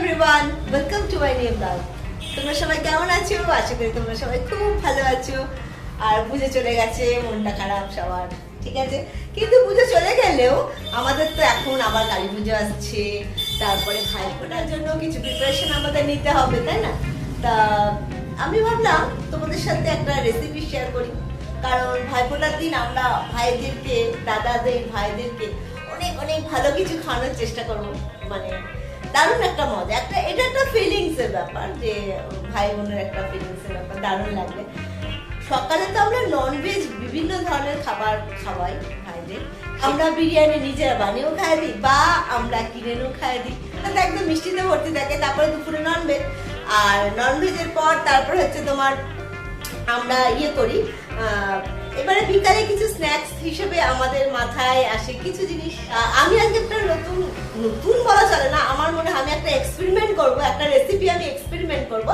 Everyone, welcome to my new blog. তোমরা সবাই কেমন আছো? আশা করি তোমরা সবাই খুব ভালো আছো। আর পুজো চলে গেছে, মনটা খারাপ সবার, ঠিক আছে। কিন্তু পুজো চলে গেলেও আমাদের তো এখন আবার কালী পুজো আসছে, তারপরে ভাইফোঁটার জন্য কিছু প্রিপারেশন আমাদের নিতে হবে, তাই না? তা আমি ভাবলাম তোমাদের সাথে একটা রেসিপি শেয়ার করি, কারণ ভাইফোঁটার দিন আমরা ভাইদেরকে, দাদাদের ভাইদেরকে অনেক অনেক ভালো কিছু খাওয়ানোর চেষ্টা করবো। মানে দারুণ একটা মজা, এটা একটা ফিলিংস এর ব্যাপার, যে ভাই বোনের একটা ফিলিংস এর ব্যাপার, দারুণ লাগবে। সকালে তো আমরা ননভেজ বিভিন্ন ধরনের খাবার খাওয়াই ভাইদের, আমরা বিরিয়ানি নিজেরা বানিয়েও খাই দিই বা আমরা কিনেও খাই দিই, তাতে একদম মিষ্টিতে ভর্তি থাকে। তারপরে দুপুরে ননভেজ, আর ননভেজের পর তারপর হচ্ছে তোমার আমরা করি। এবারে বিকালে কিছু স্ন্যাক্স হিসেবে আমাদের মাথায় আসে কিছু জিনিস। আমি আজকে একটা নতুন বলা চলে না, আমার মনে হয় আমি একটা এক্সপেরিমেন্ট করব, একটা রেসিপি আমি এক্সপেরিমেন্ট করব,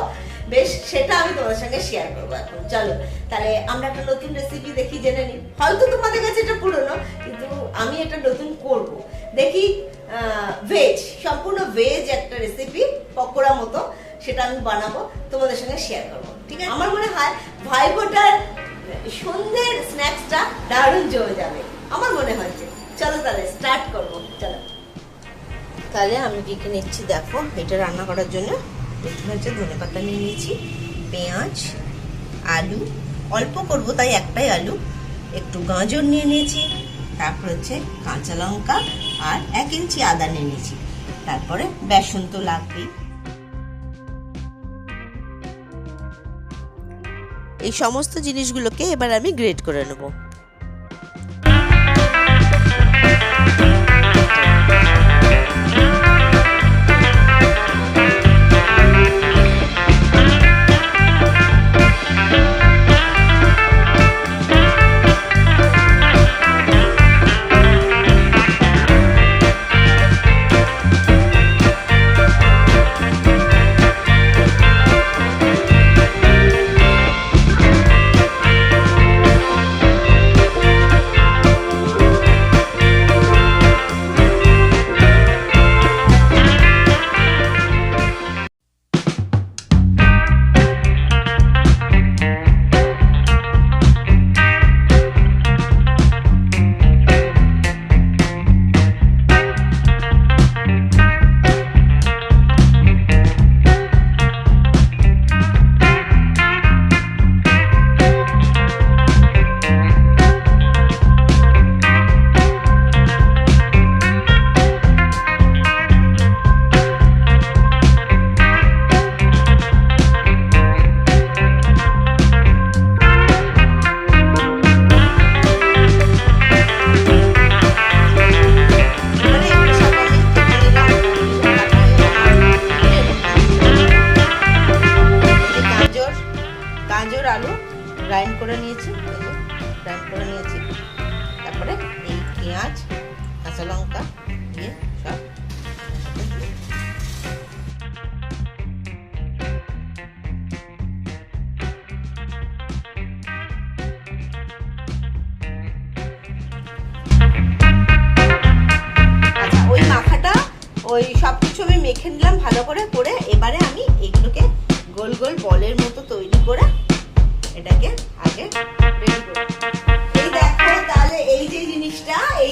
বেশ সেটা আমি তোমাদের সঙ্গে শেয়ার করবো এখন। চলো তাহলে আমরা একটা নতুন রেসিপি দেখি, জেনে নিই। হয়তো তোমাদের কাছে এটা পুরনো, কিন্তু আমি এটা নতুন করব। দেখি ভেজ, সম্পূর্ণ ভেজ একটা রেসিপি, পকোড়া মতো, সেটা আমি বানাবো, তোমাদের সঙ্গে শেয়ার করবো, ঠিক আছে। আমার মনে হয় ভাইফোঁটার সন্ধ্যের স্ন্যাক্সটা দারুণ জমে যাবে, আমার মনে হচ্ছে। চলো তাহলে স্টার্ট করবো, চলো। তাহলে আমি কি কি নিচ্ছি দেখো, এটা রান্না করার জন্য প্রথমে হচ্ছে ধনেপাতা নিয়ে নিয়েছি, পেঁয়াজ, আলু অল্প করব তাই একটাই আলু, একটু গাজর নিয়ে নিয়েছি, তারপর হচ্ছে কাঁচা লঙ্কা আর 1 ইঞ্চি আদা নিয়ে নিয়েছি, তারপরে বেসন তো লাগবেই। এই সমস্ত জিনিসগুলোকে এবার আমি গ্রেট করে নেব। আলু গ্রাইন্ড করে নিয়েছি, তারপরে এই পেঁয়াজ, কাঁচা লঙ্কা দিয়ে সব ওই মাখাটা, ওই সব কিছু আমি মেখে নিলাম ভালো করে এবারে আমি এগুলোকে গোল গোল বলের মতো তৈরি করে এটাকে আগে রেডি করব। এই দেখো, তাহলে এই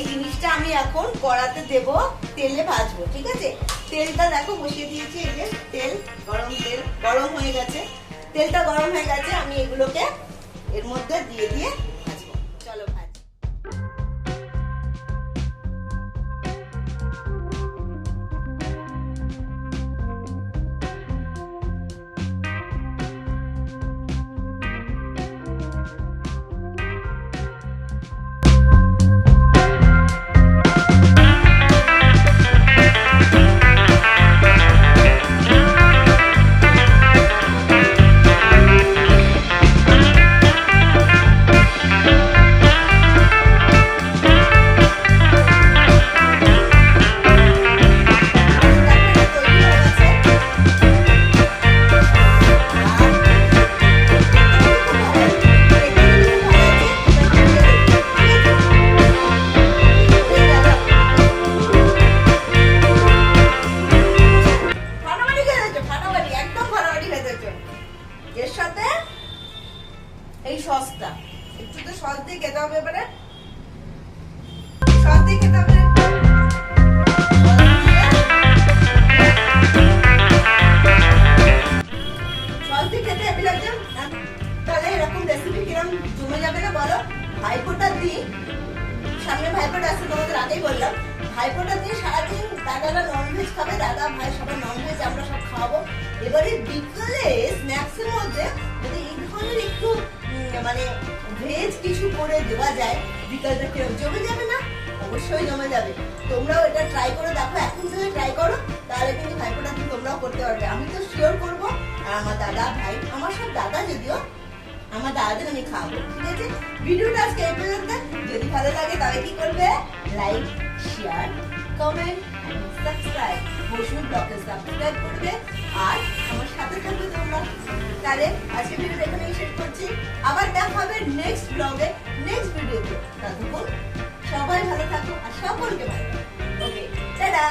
জিনিসটা আমি এখন কড়াতে দেব, তেলে ভাজবো, ঠিক আছে। তেলটা দেখো বসিয়ে দিয়েছি, এই যে তেল গরম হয়ে গেছে, তেলটা গরম হয়ে গেছে, আমি এগুলোকে এর মধ্যে দিয়ে ভাজবো। চলো ভাজ। খাবে, দাদা ভাই সবাই ননভেজ, আমরা সব খাওয়াবো। এবারে বিকালে স্ন্যাক্সের মধ্যে যদি এই ধরনের একটু মানে ভেজ কিছু করে দেওয়া যায়, বিকালটা কেউ জমে যাবে না? অবশ্যই জমে যাবে। তোমরাও এটা ট্রাই করে দেখো, এখন থেকে ট্রাই করো, তাহলে কিন্তু ভাইফোঁটা তোমরাও করতে পারবে। আমি তো শিওর করবো, আর আমার দাদা ভাই, আমার সব দাদা, যদিও আমার দাদাদের আমি খাওয়াবো। ঠিক আছে, ভিডিওটা আজকে এই পর্যন্ত। যদি ভালো লাগে তবে কি করবে? লাইক, শেয়ার, কমেন্ট, সাবস্ক্রাইব, মৌসুমী ব্লগে সাবস্ক্রাইব করবে, আর আমার সাথে থাকবে তোমরা। তাহলে আজকে ভিডিওটা এখানেই শেষ করছি। আবার দেখা হবে নেক্সট ব্লগে, নেক্সট ভিডিওতে। ততক্ষণ সবাই ভালো থাকো আর সকলকে ভালো। ওকে, টাটা।